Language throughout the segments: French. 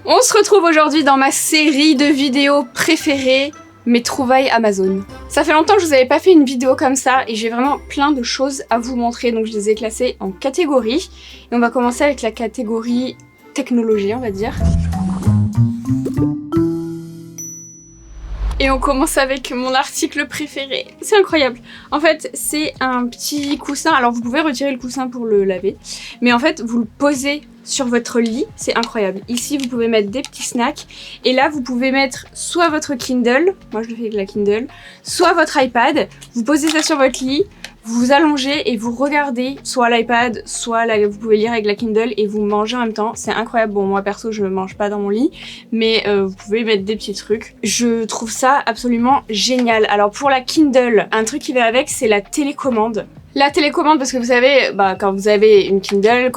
On se retrouve aujourd'hui dans ma série de vidéos préférées, mes trouvailles Amazon. Ça fait longtemps que je vous avais pas fait une vidéo comme ça et j'ai vraiment plein de choses à vous montrer, donc je les ai classées en catégories. Et on va commencer avec la catégorie technologie, on va dire. Et on commence avec mon article préféré. C'est incroyable. En fait, c'est un petit coussin. Alors, vous pouvez retirer le coussin pour le laver. Mais en fait, vous le posez sur votre lit. C'est incroyable. Ici, vous pouvez mettre des petits snacks. Et là, vous pouvez mettre soit votre Kindle. Moi, je le fais avec la Kindle. Soit votre iPad. Vous posez ça sur votre lit. Vous vous allongez et vous regardez soit l'iPad, soit vous pouvez lire avec la Kindle et vous mangez en même temps. C'est incroyable. Bon, moi perso, je mange pas dans mon lit, mais vous pouvez mettre des petits trucs. Je trouve ça absolument génial. Alors pour la Kindle, un truc qui va avec, c'est la télécommande. La télécommande, parce que vous savez, quand vous avez une Kindle,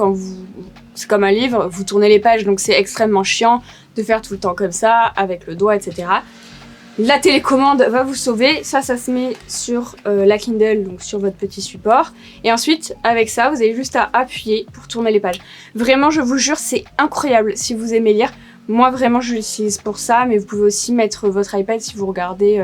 c'est comme un livre, vous tournez les pages, donc c'est extrêmement chiant de faire tout le temps comme ça, avec le doigt, etc. La télécommande va vous sauver, ça se met sur la Kindle, donc sur votre petit support. Et ensuite, avec ça, vous avez juste à appuyer pour tourner les pages. Vraiment, je vous jure, c'est incroyable si vous aimez lire. Moi, vraiment, je l'utilise pour ça, mais vous pouvez aussi mettre votre iPad si vous regardez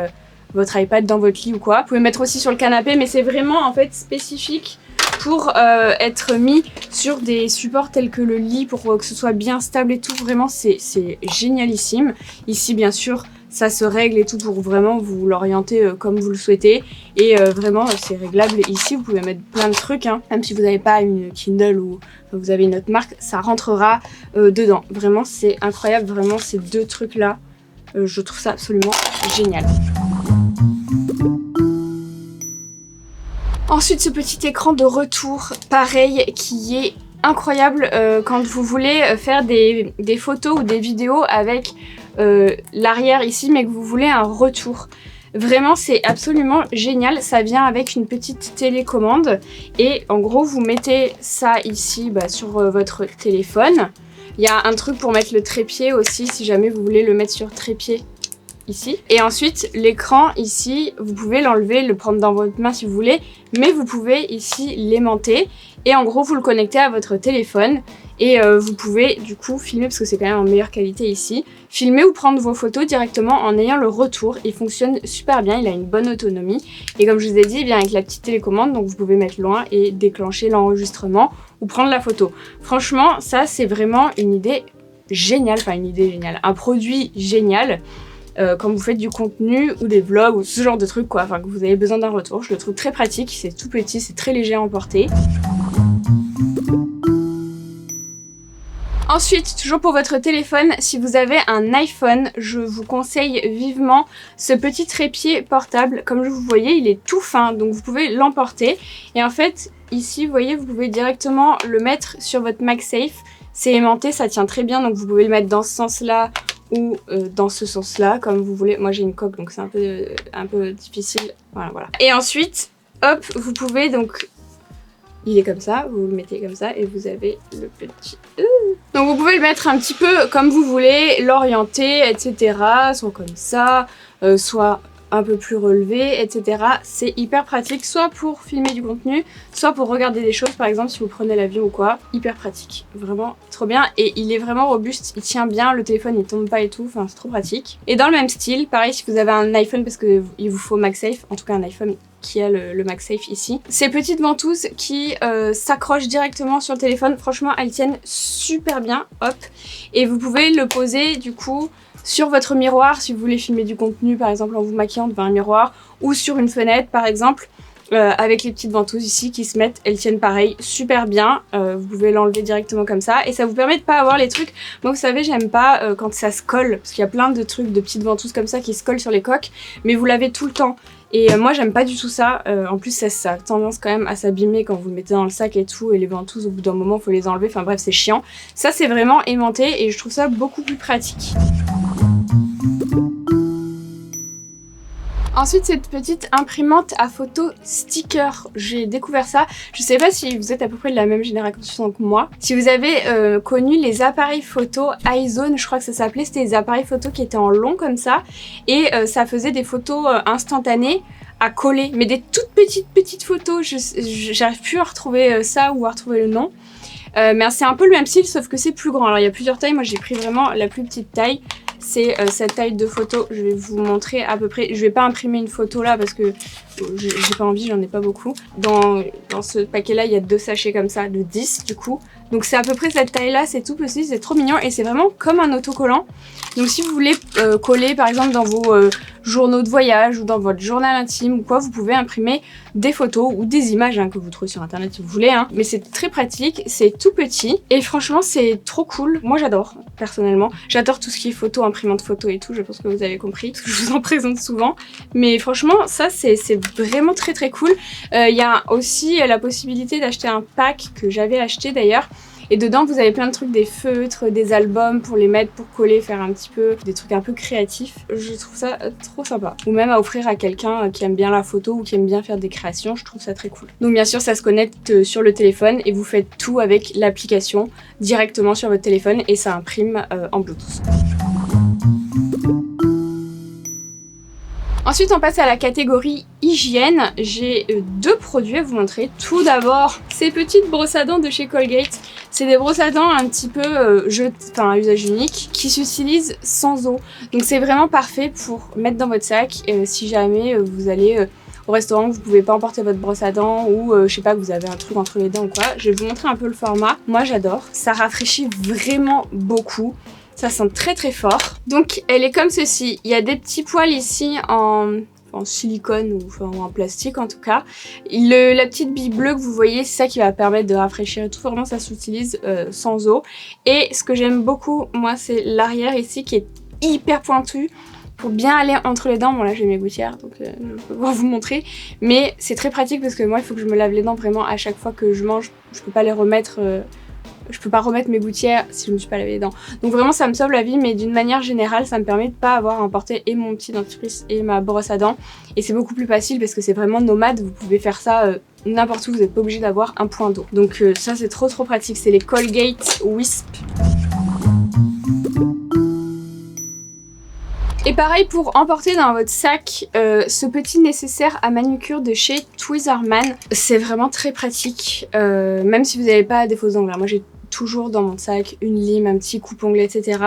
votre iPad dans votre lit ou quoi. Vous pouvez mettre aussi sur le canapé, mais c'est vraiment en fait spécifique pour être mis sur des supports tels que le lit, pour que ce soit bien stable et tout. Vraiment, c'est génialissime. Ici, bien sûr, ça se règle et tout pour vraiment vous l'orienter comme vous le souhaitez. Et vraiment, c'est réglable. Ici, vous pouvez mettre plein de trucs, hein. Même si vous n'avez pas une Kindle ou vous avez une autre marque, ça rentrera dedans. Vraiment, c'est incroyable. Vraiment, ces deux trucs-là, je trouve ça absolument génial. Ensuite, ce petit écran de retour, pareil, qui est incroyable quand vous voulez faire des photos ou des vidéos avec l'arrière ici, mais que vous voulez un retour. Vraiment, c'est absolument génial. Ça vient avec une petite télécommande et en gros, vous mettez ça ici sur votre téléphone. Il y a un truc pour mettre le trépied aussi, si jamais vous voulez le mettre sur trépied. Ici. Et ensuite, l'écran ici, vous pouvez l'enlever, le prendre dans votre main si vous voulez, mais vous pouvez ici l'aimanter et en gros vous le connectez à votre téléphone et vous pouvez du coup filmer, parce que c'est quand même en meilleure qualité ici, filmer ou prendre vos photos directement en ayant le retour. Il fonctionne super bien, il a une bonne autonomie et comme je vous ai dit, il vient avec la petite télécommande, donc vous pouvez mettre loin et déclencher l'enregistrement ou prendre la photo. Franchement, ça c'est vraiment une idée géniale, enfin une idée géniale, un produit génial. Quand vous faites du contenu ou des vlogs ou ce genre de trucs quoi, enfin que vous avez besoin d'un retour. Je le trouve très pratique, c'est tout petit, c'est très léger à emporter. Ensuite, toujours pour votre téléphone, si vous avez un iPhone, je vous conseille vivement ce petit trépied portable. Comme vous voyez, il est tout fin, donc vous pouvez l'emporter. Et en fait, ici, vous voyez, vous pouvez directement le mettre sur votre MagSafe. C'est aimanté, ça tient très bien, donc vous pouvez le mettre dans ce sens-là ou dans ce sens-là, comme vous voulez. Moi, j'ai une coque, donc c'est un peu difficile. Voilà. Et ensuite, hop, vous pouvez donc... Il est comme ça, vous le mettez comme ça et vous avez le petit... Donc vous pouvez le mettre un petit peu comme vous voulez, l'orienter, etc. Soit comme ça, soit un peu plus relevé, etc. C'est hyper pratique, soit pour filmer du contenu, soit pour regarder des choses, par exemple si vous prenez l'avion ou quoi. Hyper pratique, vraiment trop bien. Et il est vraiment robuste, il tient bien, le téléphone il tombe pas et tout, enfin c'est trop pratique. Et dans le même style, pareil si vous avez un iPhone, parce qu'il vous faut MagSafe, en tout cas un iPhone qui a le MagSafe ici. Ces petites ventouses qui s'accrochent directement sur le téléphone, franchement elles tiennent super bien, hop. Et vous pouvez le poser du coup sur votre miroir si vous voulez filmer du contenu, par exemple en vous maquillant devant un miroir, ou sur une fenêtre par exemple, avec les petites ventouses ici qui se mettent, elles tiennent pareil super bien. Vous pouvez l'enlever directement comme ça et ça vous permet de pas avoir les trucs. Moi vous savez, j'aime pas quand ça se colle, parce qu'il y a plein de trucs de petites ventouses comme ça qui se collent sur les coques, mais vous l'avez tout le temps. Et moi j'aime pas du tout ça, en plus ça a tendance quand même à s'abîmer quand vous le mettez dans le sac et tout, et les ventouses au bout d'un moment faut les enlever, enfin bref c'est chiant. Ça c'est vraiment aimanté et je trouve ça beaucoup plus pratique. Ensuite, cette petite imprimante à photo sticker, j'ai découvert ça. Je sais pas si vous êtes à peu près de la même génération que moi. Si vous avez connu les appareils photo iZone, je crois que ça s'appelait, c'était des appareils photo qui étaient en long comme ça, et ça faisait des photos instantanées à coller, mais des toutes petites photos. J'arrive plus à retrouver ça ou à retrouver le nom. mais c'est un peu le même style sauf que c'est plus grand. Alors il y a plusieurs tailles, moi j'ai pris vraiment la plus petite taille. C'est cette taille de photo, je vais vous montrer à peu près. Je vais pas imprimer une photo là parce que j'ai pas envie, j'en ai pas beaucoup. Dans ce paquet là, il y a 2 sachets comme ça, de 10 du coup. Donc c'est à peu près cette taille là, c'est tout petit, c'est trop mignon et c'est vraiment comme un autocollant. Donc si vous voulez coller par exemple dans vos journaux de voyage ou dans votre journal intime ou quoi, vous pouvez imprimer des photos ou des images que vous trouvez sur internet si vous voulez. Mais c'est très pratique, c'est tout petit et franchement c'est trop cool. Moi j'adore personnellement, j'adore tout ce qui est photo, imprimante photo et tout, je pense que vous avez compris parce que je vous en présente souvent. Mais franchement ça c'est vraiment très cool. Il y a aussi la possibilité d'acheter un pack que j'avais acheté d'ailleurs. Et dedans vous avez plein de trucs, des feutres, des albums pour les mettre, pour coller, faire un petit peu des trucs un peu créatifs. Je trouve ça trop sympa. Ou même à offrir à quelqu'un qui aime bien la photo ou qui aime bien faire des créations, je trouve ça très cool. Donc bien sûr ça se connecte sur le téléphone et vous faites tout avec l'application directement sur votre téléphone et ça imprime en Bluetooth. Ensuite on passe à la catégorie hygiène. J'ai 2 produits à vous montrer. Tout d'abord ces petites brosses à dents de chez Colgate. C'est des brosses à dents un petit peu à usage unique qui s'utilisent sans eau. Donc c'est vraiment parfait pour mettre dans votre sac si jamais vous allez au restaurant, que vous pouvez pas emporter votre brosse à dents ou je sais pas, que vous avez un truc entre les dents ou quoi. Je vais vous montrer un peu le format. Moi j'adore. Ça rafraîchit vraiment beaucoup. Ça sent très fort. Donc elle est comme ceci. Il y a des petits poils ici en silicone ou en plastique en tout cas. La petite bille bleue que vous voyez, c'est ça qui va permettre de rafraîchir et tout. Vraiment ça s'utilise sans eau. Et ce que j'aime beaucoup moi c'est l'arrière ici qui est hyper pointu pour bien aller entre les dents. Bon là j'ai mes gouttières donc je peux pas vous montrer. Mais c'est très pratique parce que moi il faut que je me lave les dents vraiment à chaque fois que je mange. Je peux pas les remettre... je peux pas remettre mes gouttières si je me suis pas lavé les dents. Donc vraiment ça me sauve la vie, mais d'une manière générale ça me permet de pas avoir à emporter et mon petit dentifrice et ma brosse à dents. Et c'est beaucoup plus facile parce que c'est vraiment nomade, vous pouvez faire ça n'importe où, vous n'êtes pas obligé d'avoir un point d'eau. Donc ça c'est trop pratique, c'est les Colgate Wisp. Et pareil pour emporter dans votre sac ce petit nécessaire à manucure de chez Tweezerman. C'est vraiment très pratique, même si vous n'avez pas des faux ongles. Moi j'ai toujours dans mon sac une lime, un petit coupe-ongle, etc.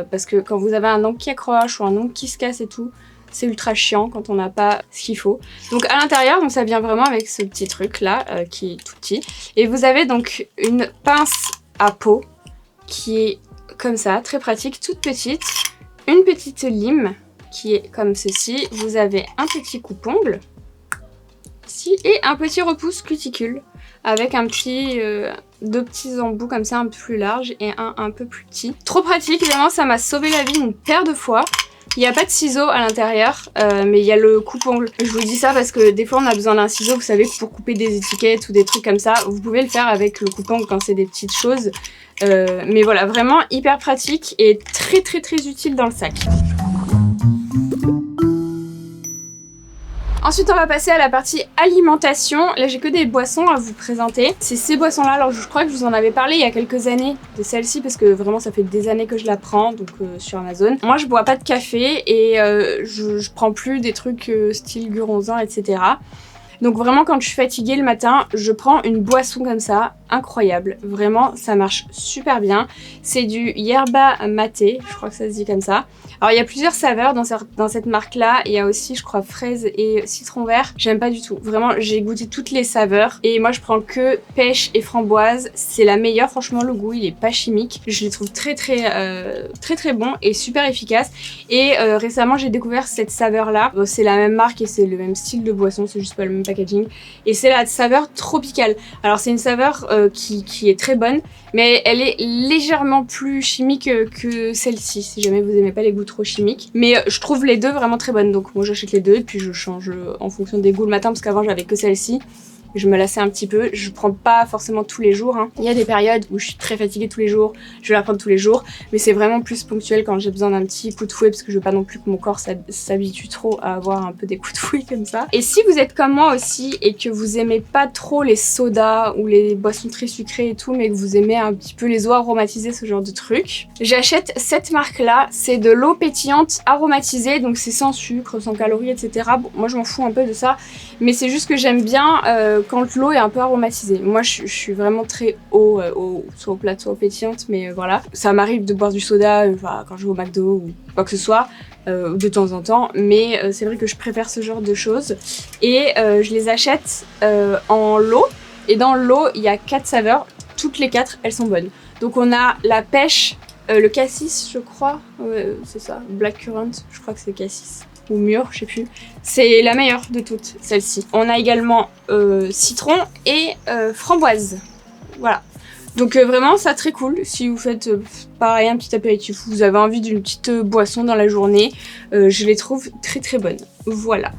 Parce que quand vous avez un ongle qui accroche ou un ongle qui se casse et tout, c'est ultra chiant quand on n'a pas ce qu'il faut. Donc à l'intérieur, ça vient vraiment avec ce petit truc là qui est tout petit. Et vous avez donc une pince à peau qui est comme ça, très pratique, toute petite. Une petite lime qui est comme ceci. Vous avez un petit coupe-ongle ici et un petit repousse cuticule avec un petit, 2 petits embouts comme ça un peu plus large et un peu plus petit. Trop pratique, vraiment ça m'a sauvé la vie une paire de fois. Il n'y a pas de ciseaux à l'intérieur, mais il y a le coupe-ongle. Je vous dis ça parce que des fois on a besoin d'un ciseau, vous savez, pour couper des étiquettes ou des trucs comme ça. Vous pouvez le faire avec le coupe-ongle quand c'est des petites choses. Mais voilà, vraiment hyper pratique et très utile dans le sac. Ensuite on va passer à la partie alimentation. Là j'ai que des boissons à vous présenter. C'est ces boissons là, alors je crois que je vous en avais parlé il y a quelques années de celle-ci parce que vraiment ça fait des années que je la prends, donc sur Amazon. Moi je bois pas de café et je prends plus des trucs style Guronzin, etc. Donc vraiment quand je suis fatiguée le matin, je prends une boisson comme ça, incroyable. Vraiment ça marche super bien. C'est du yerba maté, je crois que ça se dit comme ça. Alors il y a plusieurs saveurs dans cette marque là, il y a aussi je crois fraise et citron vert. J'aime pas du tout, vraiment j'ai goûté toutes les saveurs et moi je prends que pêche et framboise. C'est la meilleure, franchement le goût il est pas chimique. Je les trouve très bon et super efficace. Et récemment j'ai découvert cette saveur là. C'est la même marque et c'est le même style de boisson, c'est juste pas le même packaging. Et c'est la saveur tropicale. Alors c'est une saveur qui est très bonne, mais elle est légèrement plus chimique que celle-ci, si jamais vous aimez pas les goûts trop chimiques. Mais je trouve les deux vraiment très bonnes, donc moi j'achète les deux et puis je change en fonction des goûts le matin, parce qu'avant j'avais que celle-ci. Je me lassais un petit peu, je prends pas forcément tous les jours. Il y a des périodes où je suis très fatiguée tous les jours, je vais la prendre tous les jours, mais c'est vraiment plus ponctuel quand j'ai besoin d'un petit coup de fouet parce que je veux pas non plus que mon corps s'habitue trop à avoir un peu des coups de fouet comme ça. Et si vous êtes comme moi aussi et que vous aimez pas trop les sodas ou les boissons très sucrées et tout, mais que vous aimez un petit peu les eaux aromatisées, ce genre de trucs, j'achète cette marque là, c'est de l'eau pétillante aromatisée, donc c'est sans sucre, sans calories, etc. Bon, moi je m'en fous un peu de ça, mais c'est juste que j'aime bien quand l'eau est un peu aromatisée. Moi je suis vraiment très eau, soit au plat, soit au pétillante, mais voilà. Ça m'arrive de boire du soda quand je vais au McDo ou quoi que ce soit, de temps en temps, mais c'est vrai que je préfère ce genre de choses. Et je les achète en lot, et dans l'eau il y a 4 saveurs, toutes les 4 elles sont bonnes. Donc on a la pêche, le cassis je crois, c'est ça, blackcurrant, je crois que c'est cassis. Ou mûre, je sais plus. C'est la meilleure de toutes, celle-ci. On a également citron et framboise. Voilà. Donc vraiment, ça très cool. Si vous faites pareil, un petit apéritif, vous avez envie d'une petite boisson dans la journée, je les trouve très très bonnes. Voilà.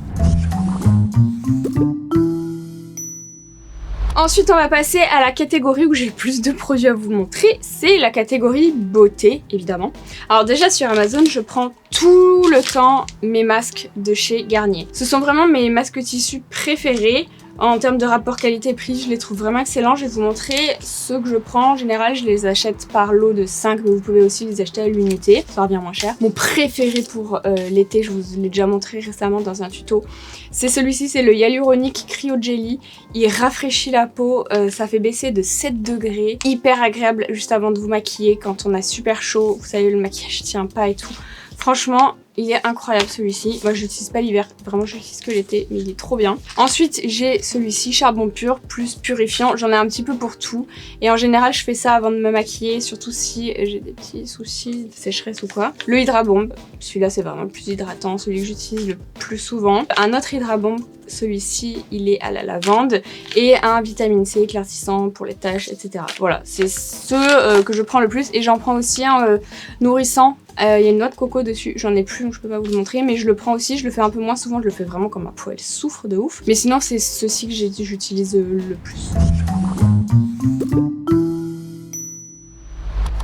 Ensuite, on va passer à la catégorie où j'ai le plus de produits à vous montrer. C'est la catégorie beauté, évidemment. Alors déjà, sur Amazon, je prends tout le temps mes masques de chez Garnier. Ce sont vraiment mes masques tissus préférés. En termes de rapport qualité-prix, je les trouve vraiment excellents. Je vais vous montrer ceux que je prends. En général, je les achète par lot de 5, mais vous pouvez aussi les acheter à l'unité. Ça revient moins cher. Mon préféré pour l'été, je vous l'ai déjà montré récemment dans un tuto, c'est celui-ci, c'est le Hyaluronic Cryo Jelly. Il rafraîchit la peau, ça fait baisser de 7 degrés. Hyper agréable juste avant de vous maquiller quand on a super chaud. Vous savez, le maquillage tient pas et tout. Franchement, il est incroyable celui-ci. Moi je l'utilise pas l'hiver, vraiment je l'utilise que l'été, mais il est trop bien. Ensuite j'ai celui-ci, charbon pur plus purifiant. J'en ai un petit peu pour tout. Et en général je fais ça avant de me maquiller, surtout si j'ai des petits soucis de sécheresse ou quoi. Le Hydra Bomb, celui-là c'est vraiment le plus hydratant, celui que j'utilise le plus souvent. Un autre Hydra Bomb, celui-ci il est à la lavande. Et un vitamine C éclaircissant pour les taches, etc. Voilà, c'est ceux que je prends le plus. Et j'en prends aussi un nourrissant. Il y a une noix de coco dessus, j'en ai plus donc je peux pas vous le montrer, mais je le prends aussi, je le fais un peu moins souvent, je le fais vraiment quand ma peau elle souffre de ouf. Mais sinon c'est ceci que j'utilise le plus.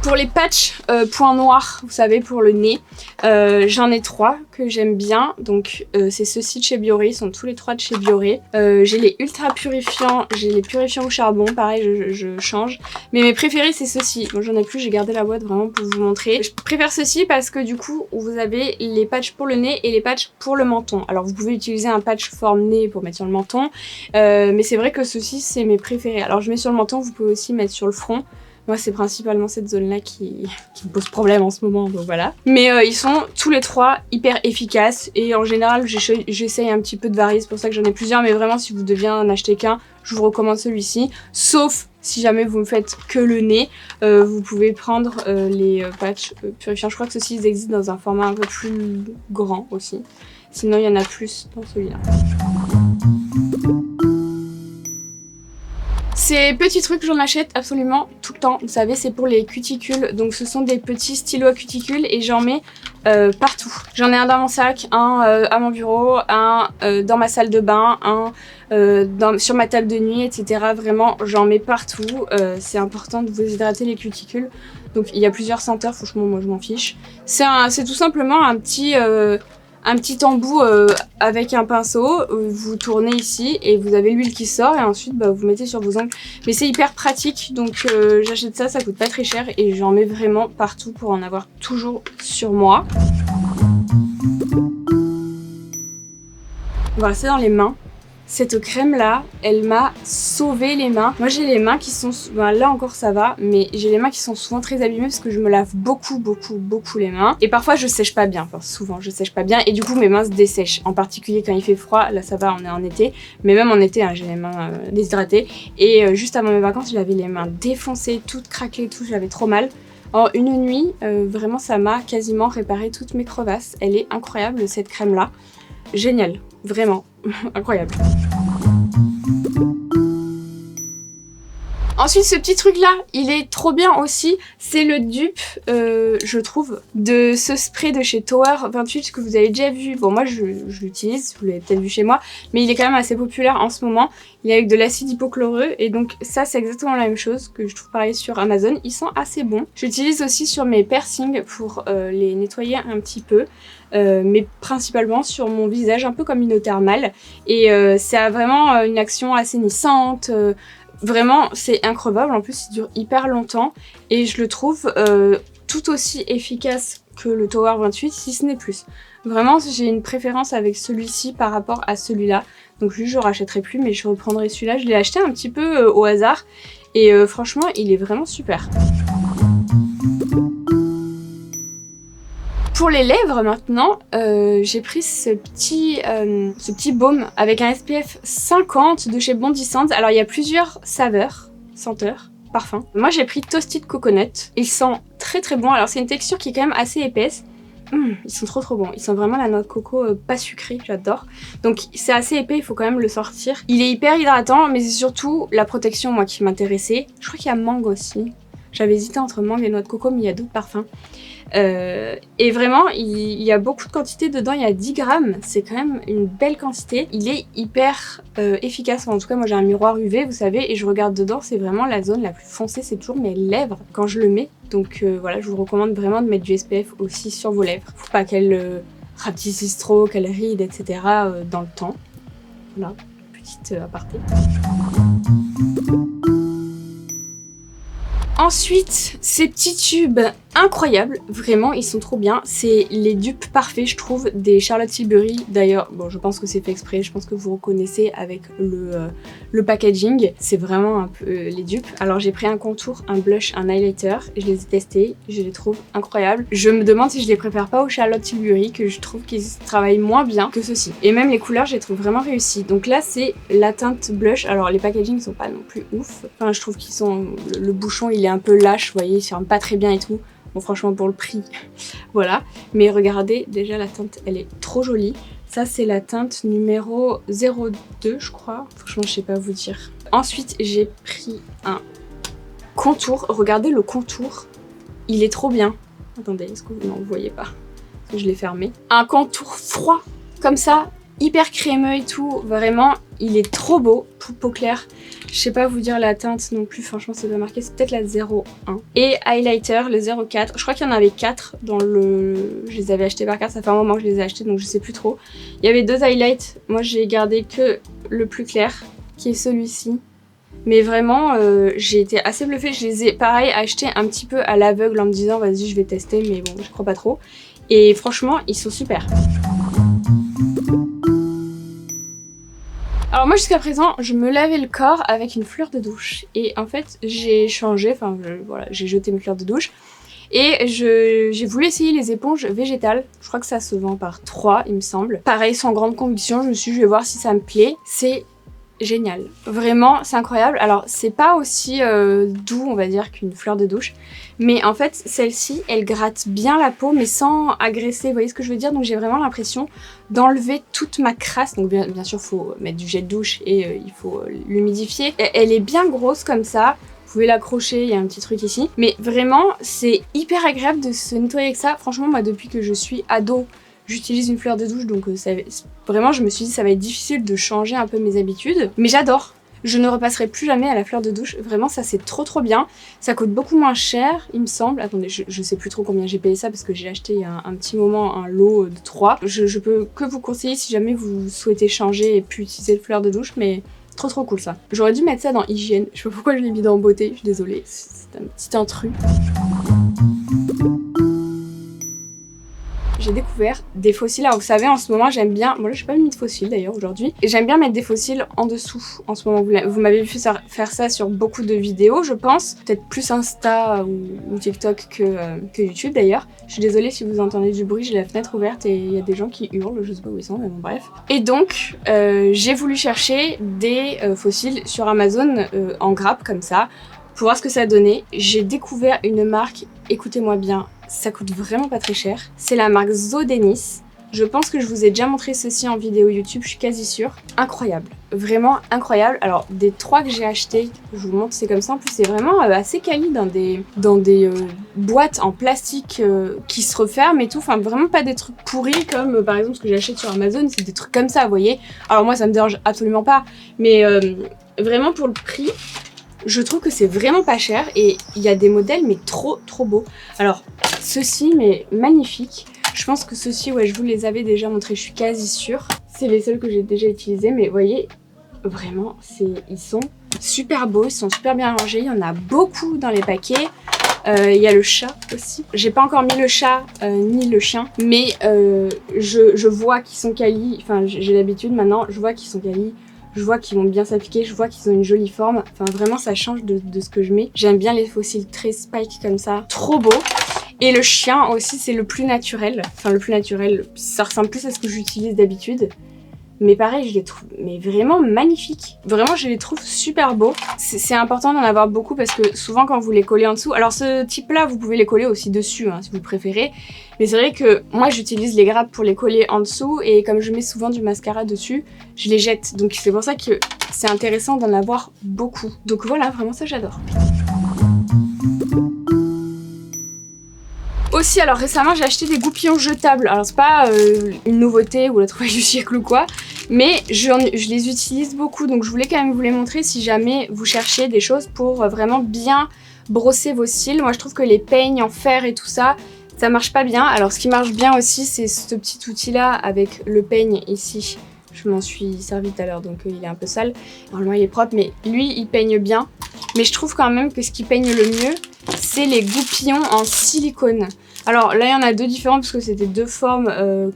Pour les patchs points noirs, vous savez, pour le nez, j'en ai 3 que j'aime bien. Donc c'est ceux-ci de chez Bioré, ils sont tous les 3 de chez Bioré. J'ai les ultra purifiants, j'ai les purifiants au charbon, pareil je change. Mais mes préférés c'est ceux-ci. Moi j'en ai plus, j'ai gardé la boîte vraiment pour vous montrer. Je préfère ceux-ci parce que du coup vous avez les patchs pour le nez et les patchs pour le menton. Alors vous pouvez utiliser un patch forme nez pour mettre sur le menton, mais c'est vrai que ceux-ci c'est mes préférés. Alors je mets sur le menton, vous pouvez aussi mettre sur le front. Moi, c'est principalement cette zone-là qui me pose problème en ce moment, donc voilà. Mais ils sont tous les 3 hyper efficaces et en général, j'essaye un petit peu de varier, c'est pour ça que j'en ai plusieurs. Mais vraiment, si vous deviez en acheter qu'un, je vous recommande celui-ci. Sauf si jamais vous ne faites que le nez, vous pouvez prendre les patchs purifiants. Je crois que ceux-ci ils existent dans un format un peu plus grand aussi. Sinon, il y en a plus dans celui-là. Ces petits trucs, j'en achète absolument tout le temps. Vous savez, c'est pour les cuticules. Donc ce sont des petits stylos à cuticules et j'en mets partout. J'en ai un dans mon sac, un à mon bureau, un dans ma salle de bain, un sur ma table de nuit, etc. Vraiment, j'en mets partout. C'est important de vous hydrater les cuticules. Donc il y a plusieurs senteurs, franchement, moi je m'en fiche. C'est tout simplement un petit embout avec un pinceau, vous tournez ici et vous avez l'huile qui sort et ensuite vous mettez sur vos ongles. Mais c'est hyper pratique, donc j'achète ça, ça coûte pas très cher et j'en mets vraiment partout pour en avoir toujours sur moi. On va rester dans les mains. Cette crème là, elle m'a sauvé les mains. Moi j'ai les mains qui sont, là encore ça va, mais j'ai les mains qui sont souvent très abîmées parce que je me lave beaucoup les mains. Et parfois je sèche pas bien, enfin souvent je sèche pas bien et du coup mes mains se dessèchent. En particulier quand il fait froid, là ça va, on est en été, mais même en été hein, j'ai les mains déshydratées. Et juste avant mes vacances j'avais les mains défoncées, toutes craquelées, tout, j'avais trop mal. En une nuit, vraiment ça m'a quasiment réparé toutes mes crevasses. Elle est incroyable cette crème là, géniale, vraiment. Incroyable. Ensuite, ce petit truc là, il est trop bien aussi. C'est le dupe, je trouve, de ce spray de chez Tower 28 que vous avez déjà vu. Bon, moi je l'utilise, vous l'avez peut-être vu chez moi, mais il est quand même assez populaire en ce moment. Il est avec de l'acide hypochloreux et donc ça c'est exactement la même chose que je trouve pareil sur Amazon. Ils sont assez bons. J'utilise aussi sur mes piercings pour les nettoyer un petit peu. Mais principalement sur mon visage, un peu comme une eau thermale. Et ça a vraiment une action assainissante. Vraiment, c'est increvable. En plus, il dure hyper longtemps. Et je le trouve tout aussi efficace que le Tower 28, si ce n'est plus. Vraiment, j'ai une préférence avec celui-ci par rapport à celui-là. Donc lui, je ne rachèterai plus, mais je reprendrai celui-là. Je l'ai acheté un petit peu au hasard. Et franchement, il est vraiment super. Pour les lèvres maintenant, j'ai pris ce petit baume avec un SPF 50 de chez Bondi Sands. Alors il y a plusieurs saveurs, senteurs, parfums. Moi j'ai pris Toasted Coconut. Il sent très très bon. Alors c'est une texture qui est quand même assez épaisse. Ils sont trop bons. Ils sont vraiment la noix de coco pas sucrée, j'adore. Donc c'est assez épais, il faut quand même le sortir. Il est hyper hydratant, mais c'est surtout la protection moi qui m'intéressait. Je crois qu'il y a mangue aussi. J'avais hésité entre mangue et noix de coco, mais il y a d'autres parfums. Et vraiment, il y a beaucoup de quantité dedans, il y a 10 grammes, c'est quand même une belle quantité. Il est hyper efficace, enfin, en tout cas moi j'ai un miroir UV, vous savez, et je regarde dedans, c'est vraiment la zone la plus foncée, c'est toujours mes lèvres quand je le mets. Donc voilà, je vous recommande vraiment de mettre du SPF aussi sur vos lèvres. Faut pas qu'elles rapetissent trop, qu'elles rident, etc. Dans le temps. Voilà, petite aparté. Ensuite, ces petits tubes incroyables, vraiment ils sont trop bien. C'est les dupes parfaits je trouve des Charlotte Tilbury. D'ailleurs, bon je pense que c'est fait exprès, je pense que vous reconnaissez avec le packaging. C'est vraiment un peu les dupes. Alors j'ai pris un contour, un blush, un highlighter, je les ai testés, je les trouve incroyables. Je me demande si je les préfère pas aux Charlotte Tilbury, que je trouve qu'ils travaillent moins bien que ceux-ci. Et même les couleurs je les trouve vraiment réussies. Donc là c'est la teinte blush. Alors les packaging sont pas non plus ouf. Enfin je trouve qu'ils sont... Le bouchon il est un peu lâche, vous voyez, il ferme pas très bien et tout. Bon franchement pour le prix, voilà. Mais regardez, déjà la teinte elle est trop jolie. Ça c'est la teinte numéro 02 je crois. Franchement je sais pas vous dire. Ensuite j'ai pris un contour. Regardez le contour, il est trop bien. Attendez, est-ce que vous... Non, vous voyez pas, parce que je l'ai fermé. Un contour froid comme ça, hyper crémeux et tout. Vraiment il est trop beau, peau claire. Je sais pas vous dire la teinte non plus, franchement c'est pas marqué, c'est peut-être la 01. Et highlighter, le 04. Je crois qu'il y en avait 4 dans le... Je les avais achetés par carte, ça fait un moment que je les ai achetés donc je sais plus trop. Il y avait 2 highlights, moi j'ai gardé que le plus clair, qui est celui-ci. Mais vraiment, j'ai été assez bluffée, je les ai pareil achetés un petit peu à l'aveugle en me disant vas-y je vais tester, mais bon je crois pas trop. Et franchement ils sont super. Alors moi jusqu'à présent je me lavais le corps avec une fleur de douche et en fait j'ai changé, enfin voilà, j'ai jeté mes fleurs de douche et j'ai voulu essayer les éponges végétales. Je crois que ça se vend par 3 il me semble. Pareil sans grande conviction, je me suis dit je vais voir si ça me plaît. C'est génial, vraiment c'est incroyable. Alors c'est pas aussi doux on va dire qu'une fleur de douche, mais en fait celle-ci elle gratte bien la peau mais sans agresser, vous voyez ce que je veux dire. Donc j'ai vraiment l'impression d'enlever toute ma crasse. Donc bien sûr faut mettre du gel de douche et il faut l'humidifier. Elle est bien grosse comme ça, vous pouvez l'accrocher, il y a un petit truc ici, mais vraiment c'est hyper agréable de se nettoyer avec ça. Franchement moi depuis que je suis ado j'utilise une fleur de douche, donc vraiment je me suis dit ça va être difficile de changer un peu mes habitudes. Mais j'adore, je ne repasserai plus jamais à la fleur de douche, vraiment ça c'est trop bien. Ça coûte beaucoup moins cher il me semble. Attendez, je sais plus trop combien j'ai payé ça parce que j'ai acheté il y a un petit moment un lot de 3. Je peux que vous conseiller si jamais vous souhaitez changer et puis utiliser le fleur de douche, mais trop cool ça. J'aurais dû mettre ça dans hygiène, je sais pas pourquoi je l'ai mis dans beauté, je suis désolée, c'est un petit intrus. J'ai découvert des fossiles. Alors vous savez en ce moment j'aime bien, bon là j'ai pas mis de fossiles d'ailleurs aujourd'hui, et j'aime bien mettre des fossiles en dessous en ce moment. Vous m'avez vu faire ça sur beaucoup de vidéos je pense, peut-être plus Insta ou TikTok que YouTube d'ailleurs. Je suis désolée si vous entendez du bruit, j'ai la fenêtre ouverte et il y a des gens qui hurlent, je sais pas où ils sont mais bon bref. Et donc j'ai voulu chercher des fossiles sur Amazon en grappe comme ça pour voir ce que ça donnait. J'ai découvert une marque, écoutez-moi bien, ça coûte vraiment pas très cher. C'est la marque Zodenis. Je pense que je vous ai déjà montré ceci en vidéo YouTube, je suis quasi sûre. Incroyable, vraiment incroyable. Alors des 3 que j'ai achetés, je vous montre, c'est comme ça. En plus c'est vraiment assez quali dans des boîtes en plastique qui se referment et tout. Enfin vraiment pas des trucs pourris comme par exemple ce que j'achète sur Amazon, c'est des trucs comme ça, vous voyez. Alors moi ça me dérange absolument pas, mais vraiment pour le prix, je trouve que c'est vraiment pas cher et il y a des modèles mais trop beaux. Alors ceux-ci mais magnifiques. Je pense que ceux-ci ouais je vous les avais déjà montrés, je suis quasi sûre. C'est les seuls que j'ai déjà utilisés mais vous voyez vraiment ils sont super beaux, ils sont super bien rangés. Il y en a beaucoup dans les paquets. Il y a le chat aussi. J'ai pas encore mis le chat ni le chien, mais je vois qu'ils sont quali. Enfin, j'ai l'habitude maintenant, je vois qu'ils sont quali. Je vois qu'ils vont bien s'appliquer, je vois qu'ils ont une jolie forme. Enfin, vraiment, ça change de ce que je mets. J'aime bien les fossiles très spike comme ça. Trop beau. Et le chien aussi, c'est le plus naturel. Enfin, le plus naturel, ça ressemble plus à ce que j'utilise d'habitude. Mais pareil, je les trouve mais vraiment magnifiques. Vraiment, je les trouve super beaux. C'est important d'en avoir beaucoup parce que souvent quand vous les collez en dessous... Alors ce type-là, vous pouvez les coller aussi dessus hein, si vous préférez. Mais c'est vrai que moi, j'utilise les grappes pour les coller en dessous. Et comme je mets souvent du mascara dessus, je les jette. Donc c'est pour ça que c'est intéressant d'en avoir beaucoup. Donc voilà, vraiment ça j'adore. Aussi, alors récemment j'ai acheté des goupillons jetables. Alors c'est pas une nouveauté ou la trouvaille du siècle ou quoi, mais je les utilise beaucoup, donc je voulais quand même vous les montrer si jamais vous cherchiez des choses pour vraiment bien brosser vos cils. Moi je trouve que les peignes en fer et tout ça, ça marche pas bien. Alors ce qui marche bien aussi, c'est ce petit outil là avec le peigne ici. Je m'en suis servi tout à l'heure, donc il est un peu sale. Normalement il est propre, mais lui il peigne bien. Mais je trouve quand même que ce qui peigne le mieux, c'est les goupillons en silicone. Alors là il y en a deux différents parce que c'était deux formes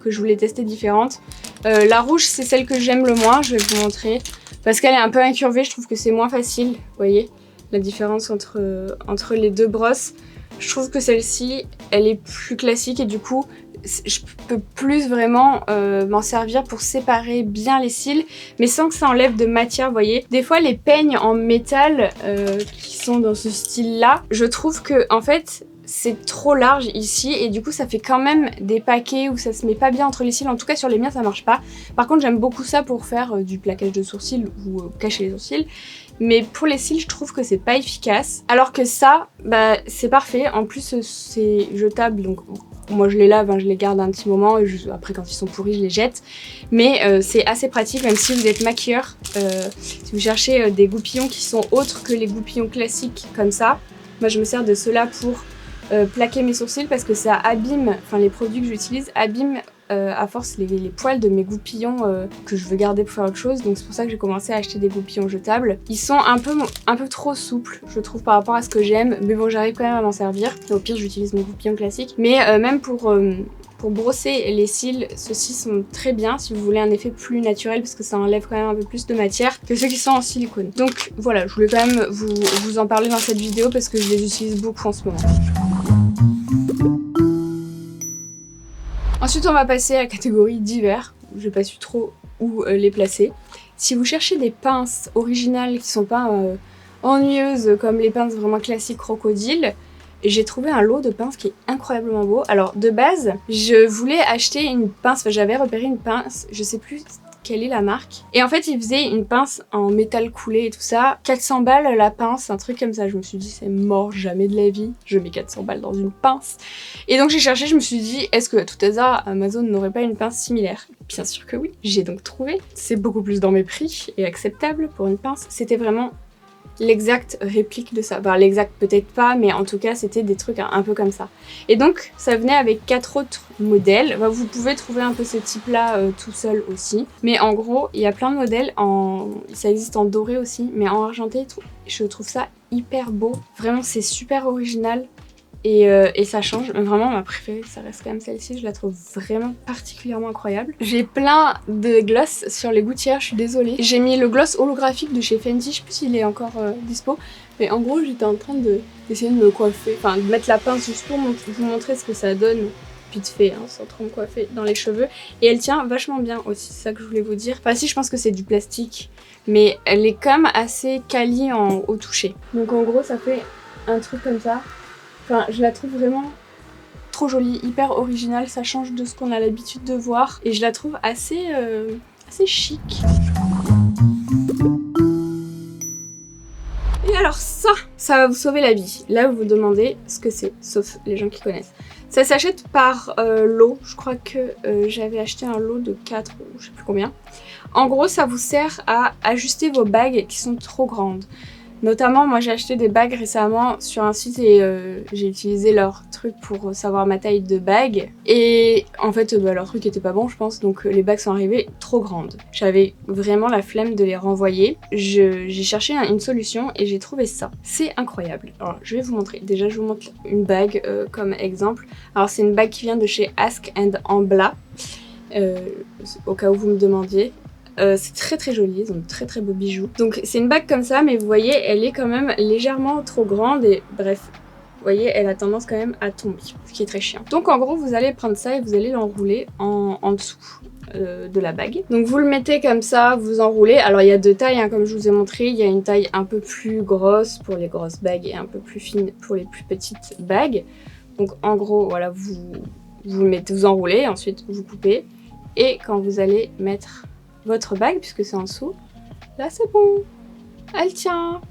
que je voulais tester différentes. La rouge c'est celle que j'aime le moins, je vais vous montrer. Parce qu'elle est un peu incurvée, je trouve que c'est moins facile. Vous voyez la différence entre les deux brosses. Je trouve que celle-ci, elle est plus classique et du coup, je peux plus vraiment m'en servir pour séparer bien les cils, mais sans que ça enlève de matière, vous voyez. Des fois, les peignes en métal qui sont dans ce style-là, je trouve que en fait, c'est trop large ici et du coup ça fait quand même des paquets où ça se met pas bien entre les cils. En tout cas sur les miens ça marche pas. Par contre j'aime beaucoup ça pour faire du plaquage de sourcils ou cacher les sourcils. Mais pour les cils je trouve que c'est pas efficace. Alors que ça, bah c'est parfait. En plus c'est jetable donc moi je les lave, hein, je les garde un petit moment et après quand ils sont pourris je les jette. Mais c'est assez pratique même si vous êtes maquilleur. Si vous cherchez des goupillons qui sont autres que les goupillons classiques comme ça. Moi je me sers de ceux-là pour plaquer mes sourcils parce que ça abîme, enfin les produits que j'utilise abîment à force les poils de mes goupillons que je veux garder pour faire autre chose. Donc c'est pour ça que j'ai commencé à acheter des goupillons jetables. Ils sont un peu trop souples je trouve par rapport à ce que j'aime, mais bon j'arrive quand même à m'en servir. Et au pire j'utilise mes goupillons classiques. Mais même pour brosser les cils, ceux-ci sont très bien si vous voulez un effet plus naturel parce que ça enlève quand même un peu plus de matière que ceux qui sont en silicone. Donc voilà, je voulais quand même vous en parler dans cette vidéo parce que je les utilise beaucoup en ce moment. Ensuite on va passer à la catégorie divers. Je n'ai pas su trop où les placer. Si vous cherchez des pinces originales qui sont pas ennuyeuses comme les pinces vraiment classiques crocodile, j'ai trouvé un lot de pinces qui est incroyablement beau. Alors de base, je voulais acheter une pince, enfin, j'avais repéré une pince, je sais plus quelle est la marque. Et en fait, ils faisaient une pince en métal coulé et tout ça. 400 balles la pince, un truc comme ça. Je me suis dit, c'est mort, jamais de la vie. Je mets 400 balles dans une pince. Et donc j'ai cherché, je me suis dit, est-ce que à tout hasard, Amazon n'aurait pas une pince similaire? Bien sûr que oui. J'ai donc trouvé. C'est beaucoup plus dans mes prix et acceptable pour une pince. C'était vraiment l'exacte réplique de ça. Bah, l'exact peut-être pas, mais en tout cas c'était des trucs un peu comme ça. Et donc ça venait avec 4 autres modèles. Bah, vous pouvez trouver un peu ce type là tout seul aussi. Mais en gros il y a plein de modèles, ça existe en doré aussi, mais en argenté je trouve ça hyper beau. Vraiment c'est super original. Et ça change, mais vraiment ma préférée ça reste quand même celle-ci, je la trouve vraiment particulièrement incroyable. J'ai plein de gloss sur les gouttières, je suis désolée. J'ai mis le gloss holographique de chez Fenty, je sais plus s'il est encore dispo, mais en gros j'étais en train d'essayer de me coiffer, enfin de mettre la pince juste pour vous montrer ce que ça donne vite fait, hein, sans trop me coiffer dans les cheveux. Et elle tient vachement bien aussi, c'est ça que je voulais vous dire. Enfin si, je pense que c'est du plastique, mais elle est quand même assez quali au toucher. Donc en gros ça fait un truc comme ça. Enfin, je la trouve vraiment trop jolie, hyper originale, ça change de ce qu'on a l'habitude de voir et je la trouve assez chic. Et alors ça va vous sauver la vie. Là vous vous demandez ce que c'est, sauf les gens qui connaissent. Ça s'achète par lot, je crois que j'avais acheté un lot de 4 ou je sais plus combien. En gros ça vous sert à ajuster vos bagues qui sont trop grandes. Notamment, moi j'ai acheté des bagues récemment sur un site et j'ai utilisé leur truc pour savoir ma taille de bague. Et en fait, leur truc était pas bon, je pense, donc les bagues sont arrivées trop grandes. J'avais vraiment la flemme de les renvoyer. J'ai cherché une solution et j'ai trouvé ça. C'est incroyable. Alors, je vais vous montrer. Déjà, je vous montre une bague comme exemple. Alors, c'est une bague qui vient de chez Ask & Ambla, au cas où vous me demandiez. C'est très très joli, ils ont de très très beaux bijoux. Donc c'est une bague comme ça, mais vous voyez, elle est quand même légèrement trop grande et bref, vous voyez, elle a tendance quand même à tomber, ce qui est très chiant. Donc en gros, vous allez prendre ça et vous allez l'enrouler en dessous de la bague. Donc vous le mettez comme ça, vous enroulez. Alors il y a deux tailles, hein, comme je vous ai montré. Il y a une taille un peu plus grosse pour les grosses bagues et un peu plus fine pour les plus petites bagues. Donc en gros, voilà, vous le mettez, vous enroulez, ensuite vous coupez. Et quand vous allez mettre votre bague, puisque c'est en dessous, là c'est bon, elle tient,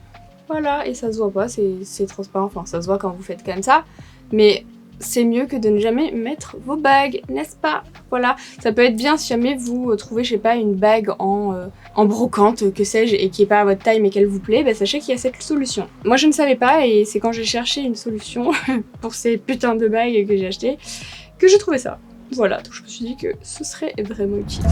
voilà, et ça se voit pas, c'est transparent, enfin ça se voit quand vous faites comme ça, mais c'est mieux que de ne jamais mettre vos bagues, n'est-ce pas? Voilà, ça peut être bien si jamais vous trouvez, je sais pas, une bague en brocante, que sais-je, et qui est pas à votre taille mais qu'elle vous plaît, bah sachez qu'il y a cette solution. Moi je ne savais pas, et c'est quand j'ai cherché une solution pour ces putains de bagues que j'ai achetées que j'ai trouvé ça. Voilà, donc je me suis dit que ce serait vraiment utile.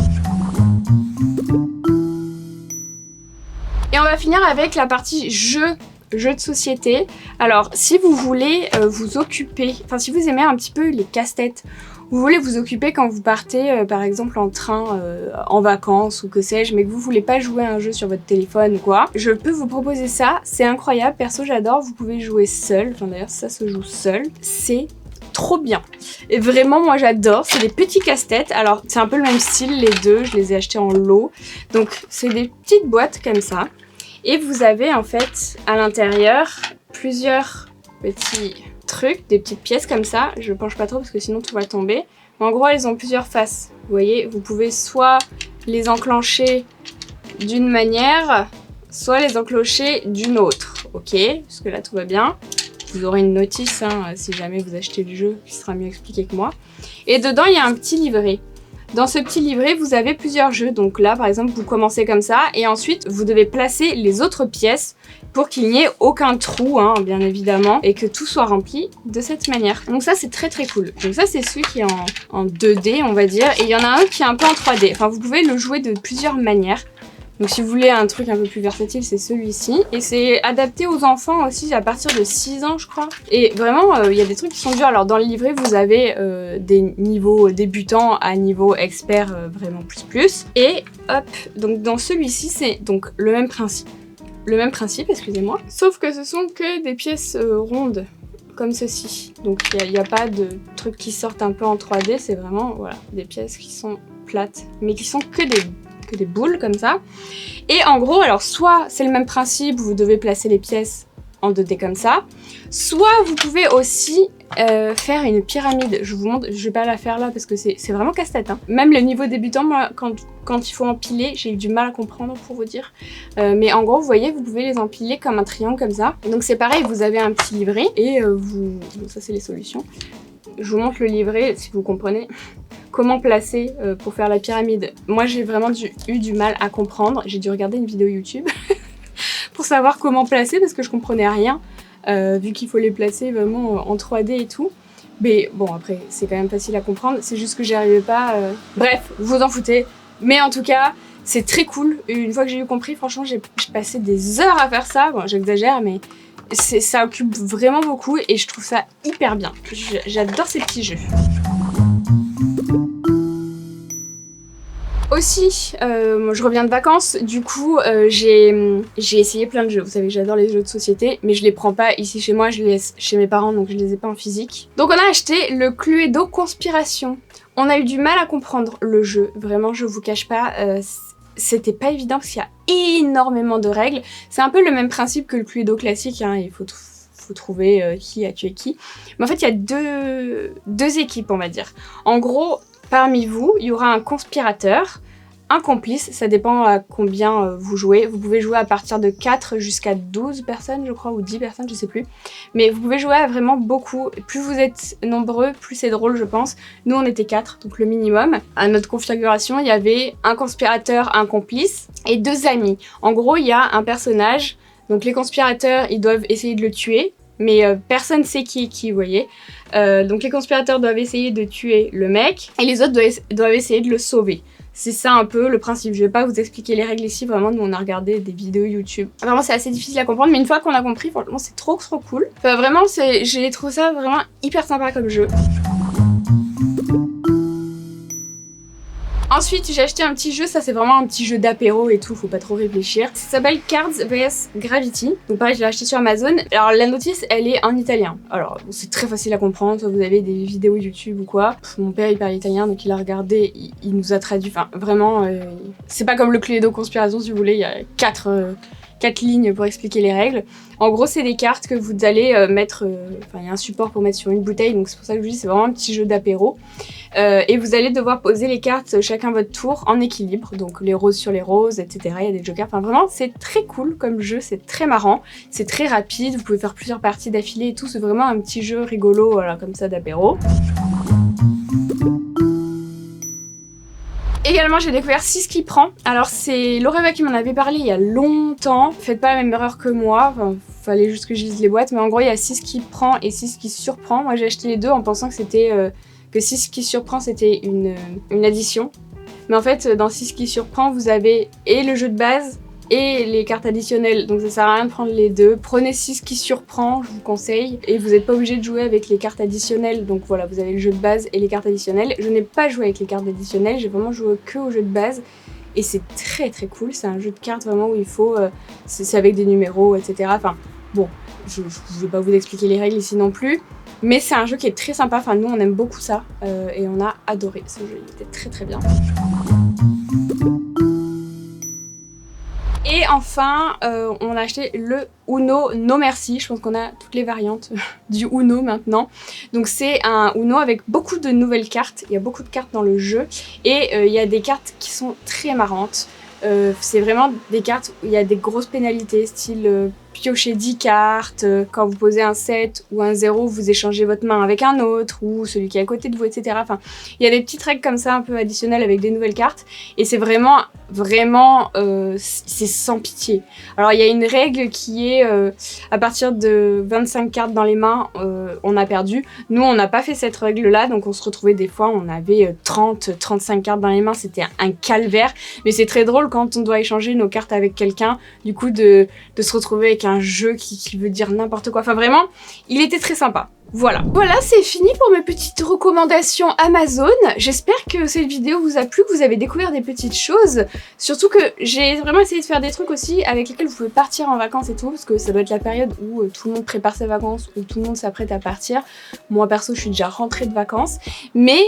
Et on va finir avec la partie jeu de société. Alors si vous voulez vous occuper, enfin si vous aimez un petit peu les casse-têtes, vous voulez vous occuper quand vous partez par exemple en train, en vacances ou que sais-je, mais que vous voulez pas jouer à un jeu sur votre téléphone ou quoi, je peux vous proposer ça, c'est incroyable, perso j'adore, vous pouvez jouer seul, enfin d'ailleurs ça se joue seul, c'est trop bien. Et vraiment moi j'adore, c'est des petits casse-têtes, alors c'est un peu le même style les deux, je les ai achetés en lot, donc c'est des petites boîtes comme ça, et vous avez en fait à l'intérieur plusieurs petits trucs, des petites pièces comme ça, je penche pas trop parce que sinon tout va tomber, mais en gros elles ont plusieurs faces, vous voyez, vous pouvez soit les enclencher d'une manière, soit les enclencher d'une autre, ok, parce que là tout va bien. Vous aurez une notice hein, si jamais vous achetez le jeu qui sera mieux expliqué que moi. Et dedans, il y a un petit livret. Dans ce petit livret, vous avez plusieurs jeux. Donc là, par exemple, vous commencez comme ça. Et ensuite, vous devez placer les autres pièces pour qu'il n'y ait aucun trou, hein, bien évidemment. Et que tout soit rempli de cette manière. Donc ça, c'est très très cool. Donc ça, c'est celui qui est en 2D, on va dire. Et il y en a un qui est un peu en 3D. Enfin, vous pouvez le jouer de plusieurs manières. Donc si vous voulez un truc un peu plus versatile, c'est celui-ci. Et c'est adapté aux enfants aussi à partir de 6 ans, je crois. Et vraiment, il y a des trucs qui sont durs. Alors dans le livret, vous avez des niveaux débutants à niveau expert vraiment plus. Et hop, donc dans celui-ci, c'est donc le même principe. Le même principe, excusez-moi. Sauf que ce sont que des pièces rondes, comme ceci. Donc il n'y a pas de trucs qui sortent un peu en 3D, c'est vraiment voilà, des pièces qui sont plates, mais qui sont que des boules comme ça. Et en gros, alors soit c'est le même principe, vous devez placer les pièces en 2D comme ça, soit vous pouvez aussi faire une pyramide. Je vous montre, je vais pas la faire là parce que c'est vraiment casse-tête. Hein. Même le niveau débutant, moi, quand il faut empiler, j'ai eu du mal à comprendre pour vous dire. Mais en gros, vous voyez, vous pouvez les empiler comme un triangle comme ça. Donc c'est pareil, vous avez un petit livret et vous... Donc, ça c'est les solutions. Je vous montre le livret si vous comprenez comment placer pour faire la pyramide. Moi j'ai vraiment eu du mal à comprendre, j'ai dû regarder une vidéo YouTube pour savoir comment placer parce que je comprenais rien vu qu'il faut les placer vraiment en 3D et tout. Mais bon après c'est quand même facile à comprendre, c'est juste que j'y arrivais pas. Bref, vous en foutez. Mais en tout cas c'est très cool. Et une fois que j'ai eu compris, franchement j'ai passé des heures à faire ça. Bon j'exagère mais ça occupe vraiment beaucoup et je trouve ça hyper bien. J'adore ces petits jeux. Aussi, je reviens de vacances, du coup j'ai essayé plein de jeux. Vous savez que j'adore les jeux de société, mais je les prends pas ici chez moi, je les laisse chez mes parents, donc je les ai pas en physique. Donc on a acheté le Cluedo Conspiration. On a eu du mal à comprendre le jeu, vraiment je vous cache pas, c'était pas évident parce qu'il y a énormément de règles. C'est un peu le même principe que le Cluedo classique, hein, il faut trouver qui a tué qui. Mais en fait il y a deux équipes on va dire. En gros, parmi vous, il y aura un conspirateur, un complice, ça dépend à combien vous jouez. Vous pouvez jouer à partir de 4 jusqu'à 12 personnes, je crois, ou 10 personnes, je sais plus. Mais vous pouvez jouer à vraiment beaucoup. Plus vous êtes nombreux, plus c'est drôle, je pense. Nous, on était 4, donc le minimum. À notre configuration, il y avait un conspirateur, un complice et 2 amis. En gros, il y a un personnage Donc les conspirateurs, ils doivent essayer de le tuer, mais personne sait qui est qui, vous voyez. Donc les conspirateurs doivent essayer de tuer le mec, et les autres doivent essayer de le sauver. C'est ça un peu le principe. Je vais pas vous expliquer les règles ici, vraiment nous on a regardé des vidéos YouTube. Vraiment c'est assez difficile à comprendre, mais une fois qu'on a compris, franchement c'est trop cool. Enfin vraiment j'ai trouvé ça vraiment hyper sympa comme jeu. Ensuite, j'ai acheté un petit jeu, ça c'est vraiment un petit jeu d'apéro et tout, faut pas trop réfléchir. Ça s'appelle Cards vs Gravity. Donc pareil, je l'ai acheté sur Amazon. Alors la notice, elle est en italien. Alors c'est très facile à comprendre, soit vous avez des vidéos YouTube ou quoi. Mon père il parle italien, donc il a regardé, il nous a traduit. Enfin vraiment, c'est pas comme le Cluedo Conspiration si vous voulez, il y a 4 lignes pour expliquer les règles. En gros, c'est des cartes que vous allez mettre... Enfin, il y a un support pour mettre sur une bouteille, donc c'est pour ça que je vous dis c'est vraiment un petit jeu d'apéro. Et vous allez devoir poser les cartes chacun votre tour en équilibre, donc les roses sur les roses, etc. Il y a des jokers. Enfin, vraiment, c'est très cool comme jeu, c'est très marrant, c'est très rapide, vous pouvez faire plusieurs parties d'affilée et tout. C'est vraiment un petit jeu rigolo, voilà, comme ça, d'apéro. Également, j'ai découvert 6 qui prend. Alors, c'est Loreva qui m'en avait parlé il y a longtemps. Faites pas la même erreur que moi. Enfin, fallait juste que je lise les boîtes. Mais en gros, il y a 6 qui prend et 6 qui surprend. Moi, j'ai acheté les deux en pensant que c'était que 6 qui surprend, c'était une addition. Mais en fait, dans 6 qui surprend, vous avez et le jeu de base et les cartes additionnelles, donc ça sert à rien de prendre les deux. Prenez 6 qui surprend, je vous conseille, et vous n'êtes pas obligé de jouer avec les cartes additionnelles, donc voilà, vous avez le jeu de base et les cartes additionnelles. Je n'ai pas joué avec les cartes additionnelles, j'ai vraiment joué que au jeu de base, et c'est très cool, c'est un jeu de cartes vraiment où il faut, c'est avec des numéros, etc. Enfin, bon, je ne vais pas vous expliquer les règles ici non plus, mais c'est un jeu qui est très sympa, enfin nous on aime beaucoup ça, et on a adoré ce jeu, il était très bien. Et enfin, on a acheté le Uno No Merci. Je pense qu'on a toutes les variantes du Uno maintenant. Donc c'est un Uno avec beaucoup de nouvelles cartes. Il y a beaucoup de cartes dans le jeu. Et il y a des cartes qui sont très marrantes. C'est vraiment des cartes où il y a des grosses pénalités, style piocher 10 cartes, quand vous posez un 7 ou un 0, vous échangez votre main avec un autre, ou celui qui est à côté de vous, etc. Enfin, il y a des petites règles comme ça, un peu additionnelles avec des nouvelles cartes, et c'est vraiment, c'est sans pitié. Alors il y a une règle qui est, à partir de 25 cartes dans les mains, on a perdu. Nous, on n'a pas fait cette règle-là, donc on se retrouvait des fois, on avait 30-35 cartes dans les mains, c'était un calvaire, mais c'est très drôle quand on doit échanger nos cartes avec quelqu'un, du coup de se retrouver avec un jeu qui veut dire n'importe quoi. Enfin vraiment, il était très sympa. Voilà, c'est fini pour mes petites recommandations Amazon. J'espère que cette vidéo vous a plu, que vous avez découvert des petites choses. Surtout que j'ai vraiment essayé de faire des trucs aussi avec lesquels vous pouvez partir en vacances et tout, parce que ça doit être la période où tout le monde prépare ses vacances, où tout le monde s'apprête à partir. Moi perso, je suis déjà rentrée de vacances, mais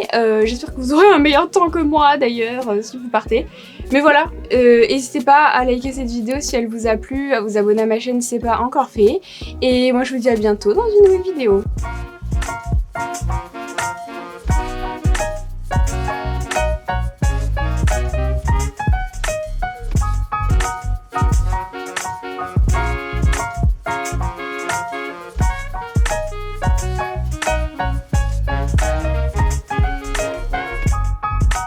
j'espère que vous aurez un meilleur temps que moi d'ailleurs si vous partez. Mais voilà, n'hésitez pas à liker cette vidéo si elle vous a plu, à vous abonner à ma chaîne si c'est pas encore fait. Et moi je vous dis à bientôt dans une nouvelle vidéo.